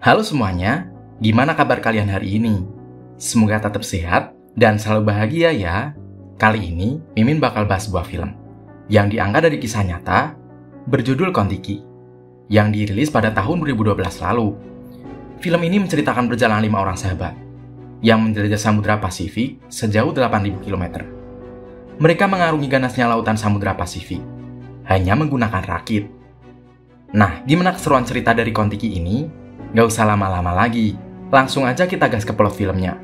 Halo semuanya, gimana kabar kalian hari ini? Semoga tetap sehat dan selalu bahagia ya. Kali ini, Mimin bakal bahas sebuah film yang diangkat dari kisah nyata berjudul Kon-Tiki yang dirilis pada tahun 2012 lalu. Film ini menceritakan perjalanan 5 orang sahabat yang menjelajah Samudra Pasifik sejauh 8.000 km. Mereka mengarungi ganasnya lautan Samudra Pasifik hanya menggunakan rakit. Nah, gimana keseruan cerita dari Kon-Tiki ini? Gak usah lama-lama lagi, langsung aja kita gas ke plot filmnya.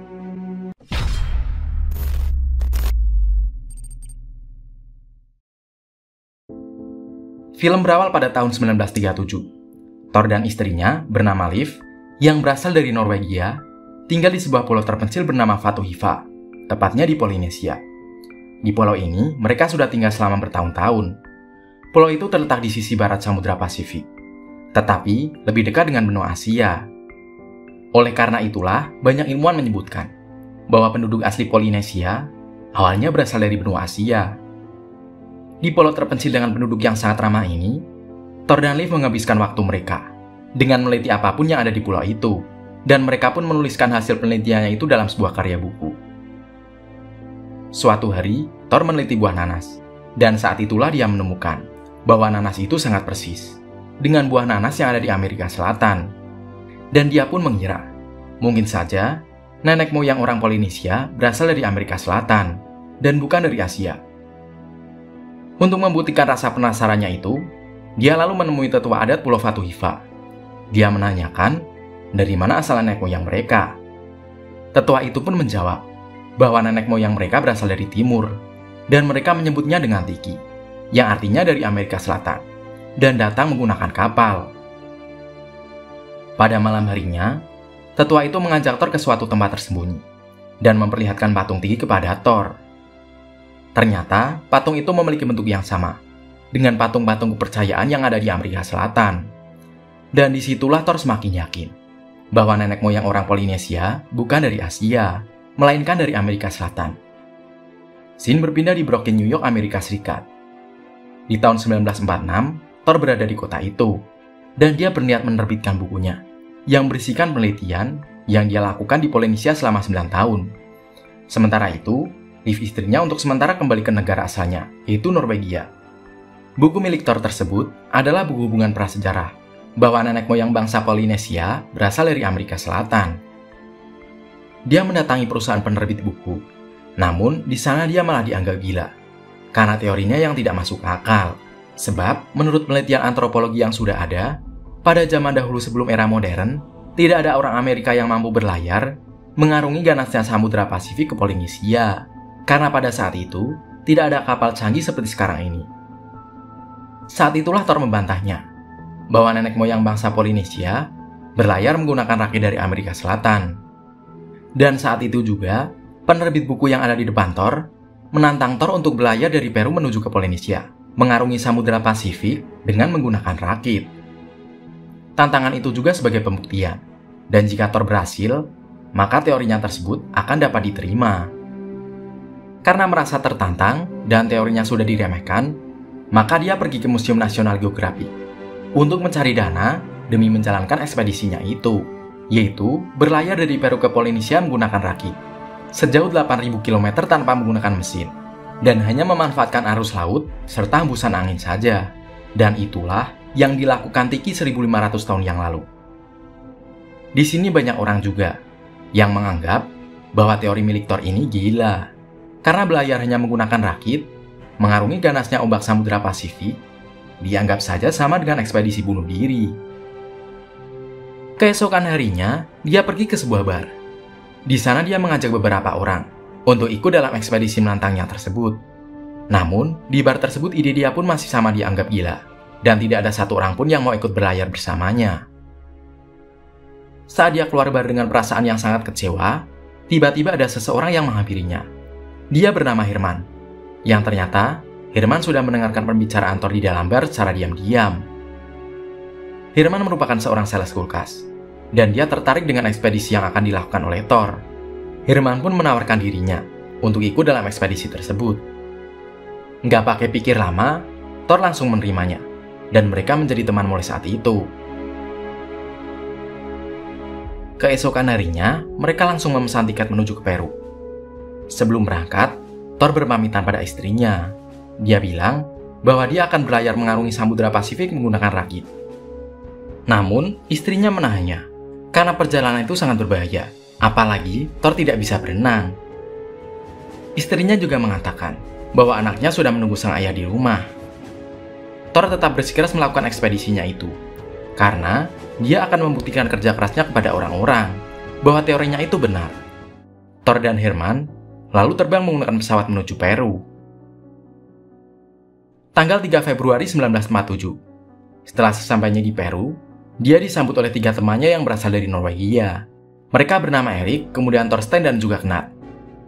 Film berawal pada tahun 1937. Thor dan istrinya bernama Liv, yang berasal dari Norwegia, tinggal di sebuah pulau terpencil bernama Fatuhiva, tepatnya di Polinesia. Di pulau ini, mereka sudah tinggal selama bertahun-tahun. Pulau itu terletak di sisi barat Samudra Pasifik, tetapi lebih dekat dengan benua Asia. Oleh karena itulah, banyak ilmuwan menyebutkan bahwa penduduk asli Polinesia awalnya berasal dari benua Asia. Di pulau terpencil dengan penduduk yang sangat ramah ini, Thor dan Liv menghabiskan waktu mereka dengan meneliti apapun yang ada di pulau itu, dan mereka pun menuliskan hasil penelitiannya itu dalam sebuah karya buku. Suatu hari, Thor meneliti buah nanas, dan saat itulah dia menemukan bahwa nanas itu sangat persis dengan buah nanas yang ada di Amerika Selatan. Dan dia pun mengira, mungkin saja nenek moyang orang Polinesia berasal dari Amerika Selatan dan bukan dari Asia. Untuk membuktikan rasa penasarannya itu, dia lalu menemui tetua adat Pulau Fatuhiva. Dia menanyakan dari mana asal nenek moyang mereka. Tetua itu pun menjawab bahwa nenek moyang mereka berasal dari timur, dan mereka menyebutnya dengan Tiki, yang artinya dari Amerika Selatan, dan datang menggunakan kapal. Pada malam harinya, tetua itu mengajak Thor ke suatu tempat tersembunyi dan memperlihatkan patung Tiki kepada Thor. Ternyata, patung itu memiliki bentuk yang sama dengan patung-patung kepercayaan yang ada di Amerika Selatan. Dan disitulah Thor semakin yakin bahwa nenek moyang orang Polinesia bukan dari Asia, melainkan dari Amerika Selatan. Scene berpindah di Brooklyn, New York, Amerika Serikat. Di tahun 1946, Thor berada di kota itu, dan dia berniat menerbitkan bukunya, yang berisikan penelitian yang dia lakukan di Polinesia selama 9 tahun. Sementara itu, Liv istrinya untuk sementara kembali ke negara asalnya, yaitu Norwegia. Buku milik Thor tersebut adalah buku hubungan prasejarah, bahwa nenek moyang bangsa Polinesia berasal dari Amerika Selatan. Dia mendatangi perusahaan penerbit buku, namun di sana dia malah dianggap gila, karena teorinya yang tidak masuk akal. Sebab, menurut penelitian antropologi yang sudah ada, pada zaman dahulu sebelum era modern, tidak ada orang Amerika yang mampu berlayar mengarungi ganasnya Samudra Pasifik ke Polinesia, karena pada saat itu tidak ada kapal canggih seperti sekarang ini. Saat itulah Thor membantahnya bahwa nenek moyang bangsa Polinesia berlayar menggunakan rakit dari Amerika Selatan. Dan saat itu juga, penerbit buku yang ada di depan Thor menantang Thor untuk berlayar dari Peru menuju ke Polinesia, mengarungi Samudra Pasifik dengan menggunakan rakit. Tantangan itu juga sebagai pembuktian, dan jika Thor berhasil, maka teorinya tersebut akan dapat diterima. Karena merasa tertantang dan teorinya sudah diremehkan, maka dia pergi ke Museum Nasional Geografi untuk mencari dana demi menjalankan ekspedisinya itu, yaitu berlayar dari Peru ke Polinesia menggunakan rakit sejauh 8.000 km tanpa menggunakan mesin, dan hanya memanfaatkan arus laut serta hembusan angin saja. Dan itulah yang dilakukan Tiki 1.500 tahun yang lalu. Di sini banyak orang juga yang menganggap bahwa teori milik Thor ini gila, karena berlayar hanya menggunakan rakit, mengarungi ganasnya ombak Samudra Pasifik, dianggap saja sama dengan ekspedisi bunuh diri. Keesokan harinya, dia pergi ke sebuah bar. Di sana dia mengajak beberapa orang untuk ikut dalam ekspedisi menantangnya tersebut. Namun, di bar tersebut ide dia pun masih sama dianggap gila, dan tidak ada satu orang pun yang mau ikut berlayar bersamanya. Saat dia keluar bar dengan perasaan yang sangat kecewa, tiba-tiba ada seseorang yang menghampirinya. Dia bernama Herman, yang ternyata Herman sudah mendengarkan pembicaraan Thor di dalam bar secara diam-diam. Herman merupakan seorang sales kulkas, dan dia tertarik dengan ekspedisi yang akan dilakukan oleh Thor. Herman pun menawarkan dirinya untuk ikut dalam ekspedisi tersebut. Nggak pakai pikir lama, Thor langsung menerimanya, dan mereka menjadi teman mulai saat itu. Keesokan harinya, mereka langsung memesan tiket menuju ke Peru. Sebelum berangkat, Thor berpamitan pada istrinya. Dia bilang bahwa dia akan berlayar mengarungi Samudra Pasifik menggunakan rakit. Namun, istrinya menahannya, karena perjalanan itu sangat berbahaya, apalagi Thor tidak bisa berenang. Istrinya juga mengatakan bahwa anaknya sudah menunggu sang ayah di rumah. Thor tetap bersikeras melakukan ekspedisinya itu, karena dia akan membuktikan kerja kerasnya kepada orang-orang bahwa teorinya itu benar. Thor dan Herman lalu terbang menggunakan pesawat menuju Peru. Tanggal 3 Februari 1947, setelah sesampainya di Peru, dia disambut oleh 3 temannya yang berasal dari Norwegia. Mereka bernama Erik, kemudian Thorstein, dan juga Knut.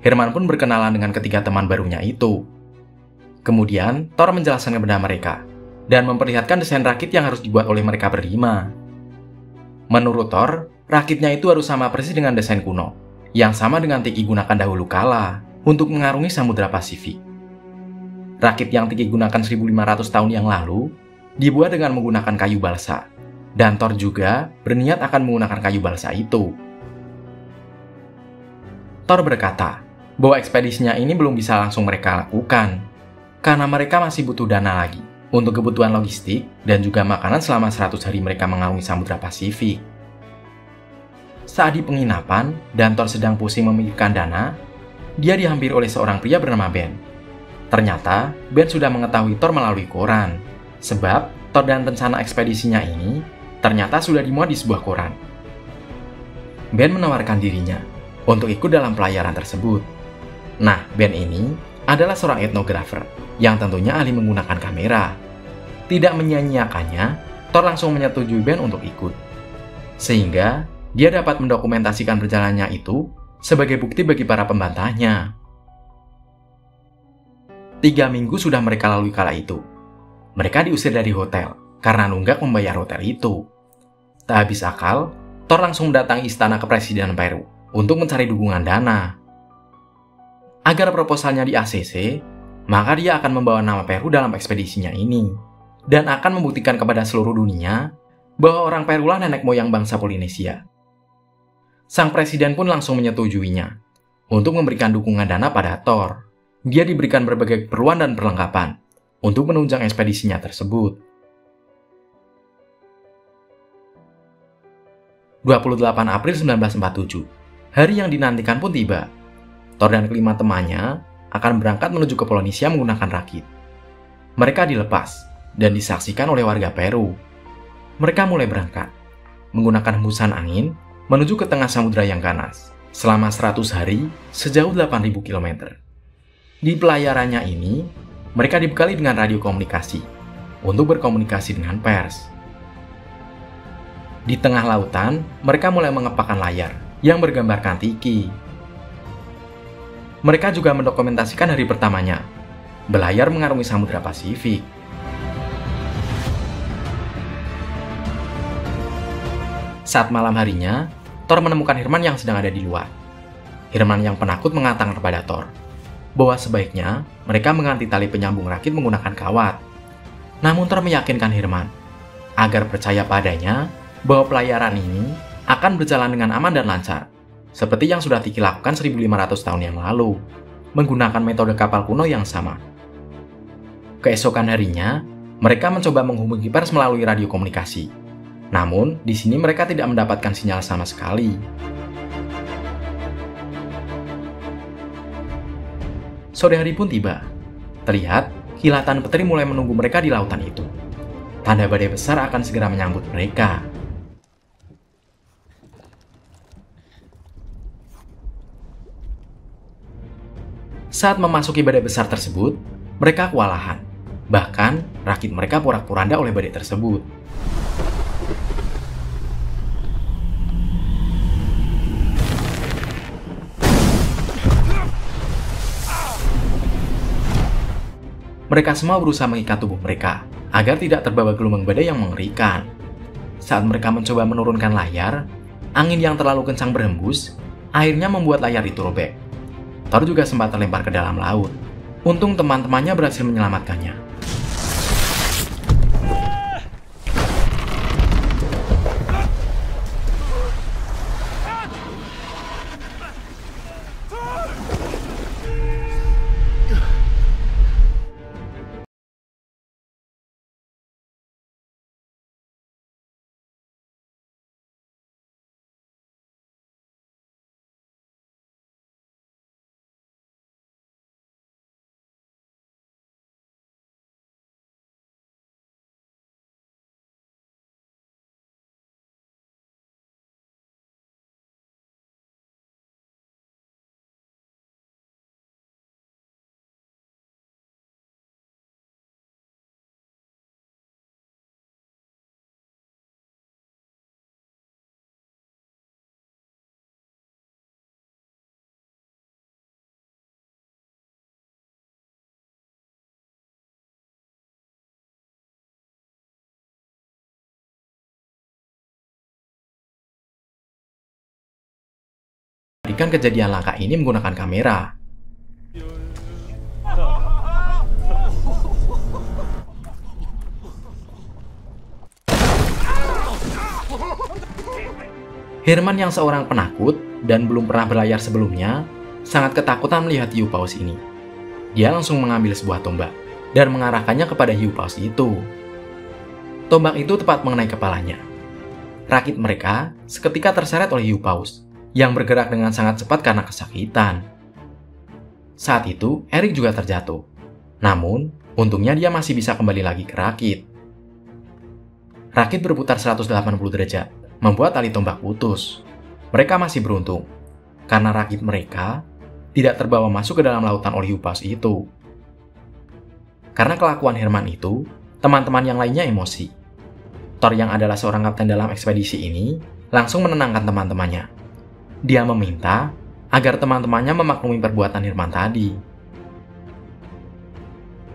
Herman pun berkenalan dengan ketiga teman barunya itu. Kemudian, Thor menjelaskan kepada mereka dan memperlihatkan desain rakit yang harus dibuat oleh mereka berlima. Menurut Thor, rakitnya itu harus sama persis dengan desain kuno, yang sama dengan Tiki gunakan dahulu kala untuk mengarungi Samudra Pasifik. Rakit yang Tiki gunakan 1500 tahun yang lalu dibuat dengan menggunakan kayu balsa, dan Thor juga berniat akan menggunakan kayu balsa itu. Thor berkata bahwa ekspedisinya ini belum bisa langsung mereka lakukan, karena mereka masih butuh dana lagi untuk kebutuhan logistik dan juga makanan selama 100 hari mereka mengarungi Samudra Pasifik. Saat di penginapan dan Thor sedang pusing memikirkan dana, dia dihampiri oleh seorang pria bernama Ben. Ternyata, Ben sudah mengetahui Thor melalui koran, sebab Thor dan rencana ekspedisinya ini ternyata sudah dimuat di sebuah koran. Ben menawarkan dirinya untuk ikut dalam pelayaran tersebut. Nah, Ben ini adalah seorang etnografer yang tentunya ahli menggunakan kamera. Tidak menyia-nyiakannya, Thor langsung menyetujui Ben untuk ikut. Sehingga dia dapat mendokumentasikan perjalanannya itu sebagai bukti bagi para pembantahnya. 3 minggu sudah mereka lalui kala itu. Mereka diusir dari hotel karena nunggak membayar hotel itu. Tak habis akal, Thor langsung mendatangi istana kepresidenan Peru untuk mencari dukungan dana. Agar proposalnya di ACC, maka dia akan membawa nama Peru dalam ekspedisinya ini, dan akan membuktikan kepada seluruh dunia bahwa orang Peru lah nenek moyang bangsa Polinesia. Sang presiden pun langsung menyetujuinya untuk memberikan dukungan dana pada Thor. Dia diberikan berbagai keperluan dan perlengkapan untuk menunjang ekspedisinya tersebut. 28 April 1947, hari yang dinantikan pun tiba. Thor dan kelima temannya akan berangkat menuju ke Polinesia menggunakan rakit. Mereka dilepas dan disaksikan oleh warga Peru. Mereka mulai berangkat menggunakan hembusan angin menuju ke tengah samudra yang ganas selama 100 hari sejauh 8.000 km. Di pelayarannya ini, mereka dibekali dengan radio komunikasi untuk berkomunikasi dengan pers. Di tengah lautan, mereka mulai mengepakkan layar yang bergambarkan Tiki. Mereka juga mendokumentasikan hari pertamanya, berlayar mengarungi Samudra Pasifik. Saat malam harinya, Thor menemukan Herman yang sedang ada di luar. Herman yang penakut mengatakan kepada Thor bahwa sebaiknya mereka mengganti tali penyambung rakit menggunakan kawat. Namun Thor meyakinkan Herman agar percaya padanya bahwa pelayaran ini akan berjalan dengan aman dan lancar, seperti yang sudah Tiki lakukan 1500 tahun yang lalu, menggunakan metode kapal kuno yang sama. Keesokan harinya, mereka mencoba menghubungi pers melalui radio komunikasi. Namun, di sini mereka tidak mendapatkan sinyal sama sekali. Sore hari pun tiba. Terlihat, kilatan petri mulai menunggu mereka di lautan itu. Tanda badai besar akan segera menyambut mereka. Saat memasuki badai besar tersebut, mereka kewalahan. Bahkan, rakit mereka porak-poranda oleh badai tersebut. Mereka semua berusaha mengikat tubuh mereka agar tidak terbawa gelombang badai yang mengerikan. Saat mereka mencoba menurunkan layar, angin yang terlalu kencang berhembus, akhirnya membuat layar itu robek. Thor juga sempat terlempar ke dalam laut. Untung teman-temannya berhasil menyelamatkannya. mengabadikan kejadian langka ini menggunakan kamera. Herman yang seorang penakut dan belum pernah berlayar sebelumnya, sangat ketakutan melihat hiu paus ini. Dia langsung mengambil sebuah tombak dan mengarahkannya kepada hiu paus itu. Tombak itu tepat mengenai kepalanya. Rakit mereka seketika terseret oleh hiu paus yang bergerak dengan sangat cepat karena kesakitan. Saat itu, Erik juga terjatuh. Namun, untungnya dia masih bisa kembali lagi ke rakit. Rakit berputar 180 derajat, membuat tali tombak putus. Mereka masih beruntung, karena rakit mereka tidak terbawa masuk ke dalam lautan oleh hiu paus itu. Karena kelakuan Herman itu, teman-teman yang lainnya emosi. Thor yang adalah seorang kapten dalam ekspedisi ini, langsung menenangkan teman-temannya. Dia meminta agar teman-temannya memaklumi perbuatan Herman tadi.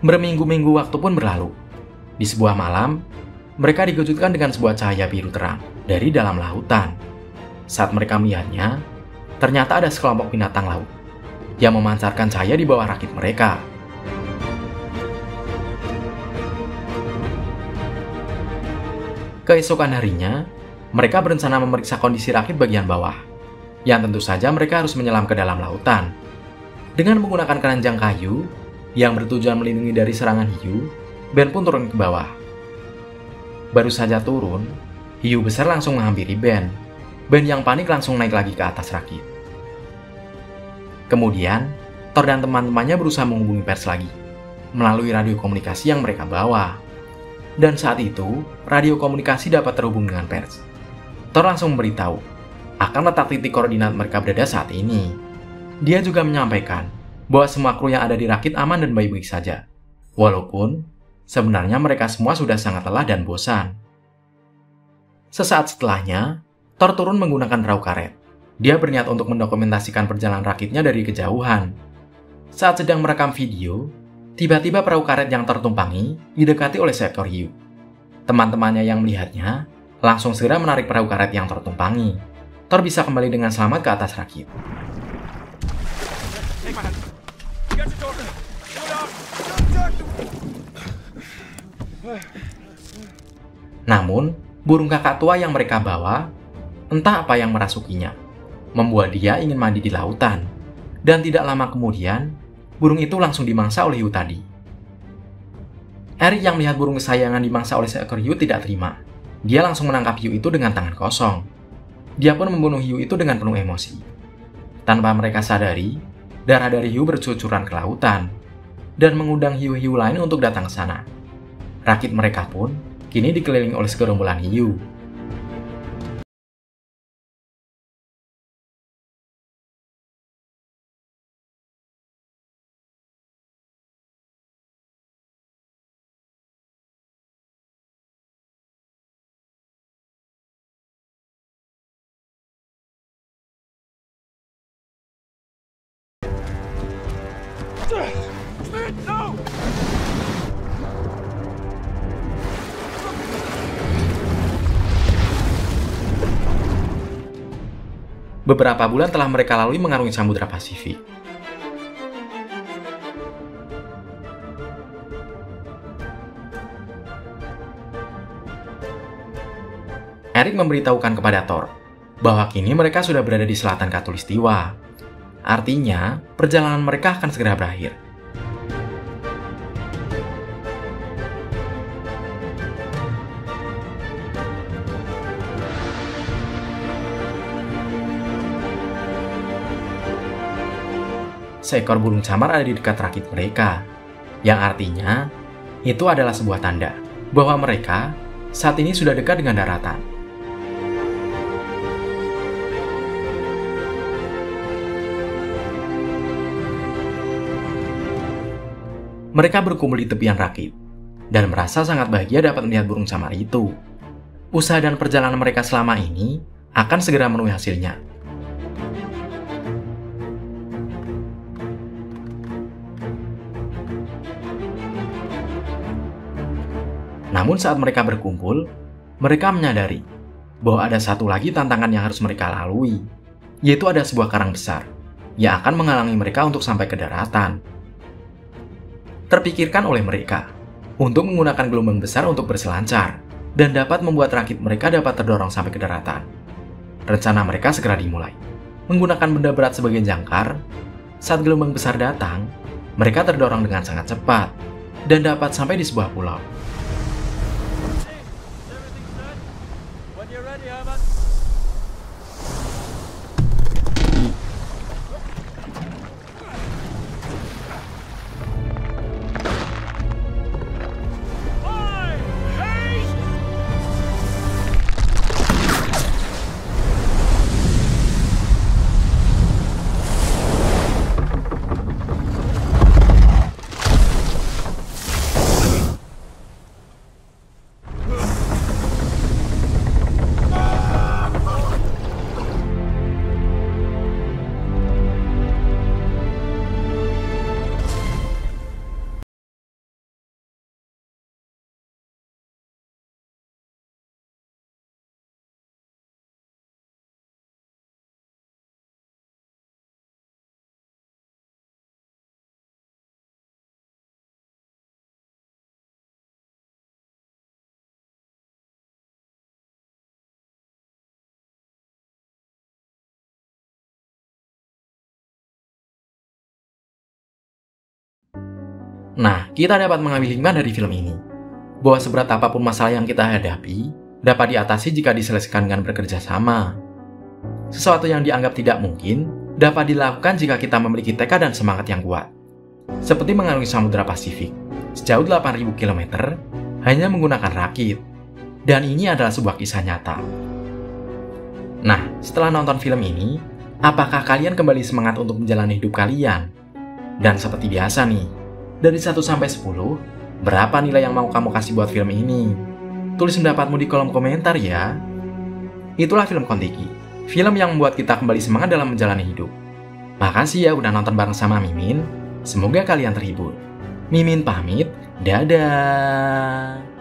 Berminggu-minggu waktu pun berlalu. Di sebuah malam, mereka dikejutkan dengan sebuah cahaya biru terang dari dalam lautan. Saat mereka melihatnya, ternyata ada sekelompok binatang laut yang memancarkan cahaya di bawah rakit mereka. Keesokan harinya, mereka berencana memeriksa kondisi rakit bagian bawah, yang tentu saja mereka harus menyelam ke dalam lautan. Dengan menggunakan keranjang kayu yang bertujuan melindungi dari serangan hiu, Ben pun turun ke bawah. Baru saja turun, hiu besar langsung menghampiri Ben. Ben yang panik langsung naik lagi ke atas rakit. Kemudian, Thor dan teman-temannya berusaha menghubungi pers lagi, melalui radio komunikasi yang mereka bawa. Dan saat itu, radio komunikasi dapat terhubung dengan pers. Thor langsung memberitahu akan letak titik koordinat mereka berada saat ini. Dia juga menyampaikan bahwa semua kru yang ada di rakit aman dan baik-baik saja. Walaupun, sebenarnya mereka semua sudah sangat lelah dan bosan. Sesaat setelahnya, Thor turun menggunakan perahu karet. Dia berniat untuk mendokumentasikan perjalanan rakitnya dari kejauhan. Saat sedang merekam video, tiba-tiba perahu karet yang tertumpangi didekati oleh seekor hiu. Teman-temannya yang melihatnya langsung segera menarik perahu karet yang tertumpangi. Thor bisa kembali dengan selamat ke atas rakit. Namun, burung kakak tua yang mereka bawa, entah apa yang merasukinya, membuat dia ingin mandi di lautan. Dan tidak lama kemudian, burung itu langsung dimangsa oleh hiu tadi. Erik yang melihat burung kesayangan dimangsa oleh seekor hiu tidak terima. Dia langsung menangkap hiu itu dengan tangan kosong. Dia pun membunuh hiu itu dengan penuh emosi. Tanpa mereka sadari, darah dari hiu bercucuran ke lautan dan mengundang hiu-hiu lain untuk datang ke sana. Rakit mereka pun kini dikelilingi oleh segerombolan hiu. Beberapa bulan telah mereka lalui mengarungi Samudra Pasifik. Erik memberitahukan kepada Thor bahwa kini mereka sudah berada di selatan Khatulistiwa. Artinya, perjalanan mereka akan segera berakhir. Seekor burung camar ada di dekat rakit mereka, yang artinya itu adalah sebuah tanda bahwa mereka saat ini sudah dekat dengan daratan. Mereka berkumpul di tepian rakit dan merasa sangat bahagia dapat melihat burung camar itu. Usaha dan perjalanan mereka selama ini akan segera memenuhi hasilnya. Namun saat mereka berkumpul, mereka menyadari bahwa ada satu lagi tantangan yang harus mereka lalui. yaitu ada sebuah karang besar yang akan menghalangi mereka untuk sampai ke daratan. Terpikirkan oleh mereka untuk menggunakan gelombang besar untuk berselancar dan dapat membuat rakit mereka dapat terdorong sampai ke daratan. Rencana mereka segera dimulai. Menggunakan benda berat sebagai jangkar, saat gelombang besar datang, mereka terdorong dengan sangat cepat dan dapat sampai di sebuah pulau. Nah, kita dapat mengambil hikmah dari film ini, bahwa seberat apapun masalah yang kita hadapi, dapat diatasi jika diselesaikan dengan bekerja sama. Sesuatu yang dianggap tidak mungkin, dapat dilakukan jika kita memiliki tekad dan semangat yang kuat. Seperti mengarungi Samudra Pasifik, sejauh 8.000 km, hanya menggunakan rakit. Dan ini adalah sebuah kisah nyata. Nah, setelah nonton film ini, apakah kalian kembali semangat untuk menjalani hidup kalian? Dan seperti biasa nih, dari 1 sampai 10, berapa nilai yang mau kamu kasih buat film ini? Tulis pendapatmu di kolom komentar ya. Itulah film Kon-Tiki, film yang membuat kita kembali semangat dalam menjalani hidup. Makasih ya udah nonton bareng sama Mimin. Semoga kalian terhibur. Mimin pamit, dadah.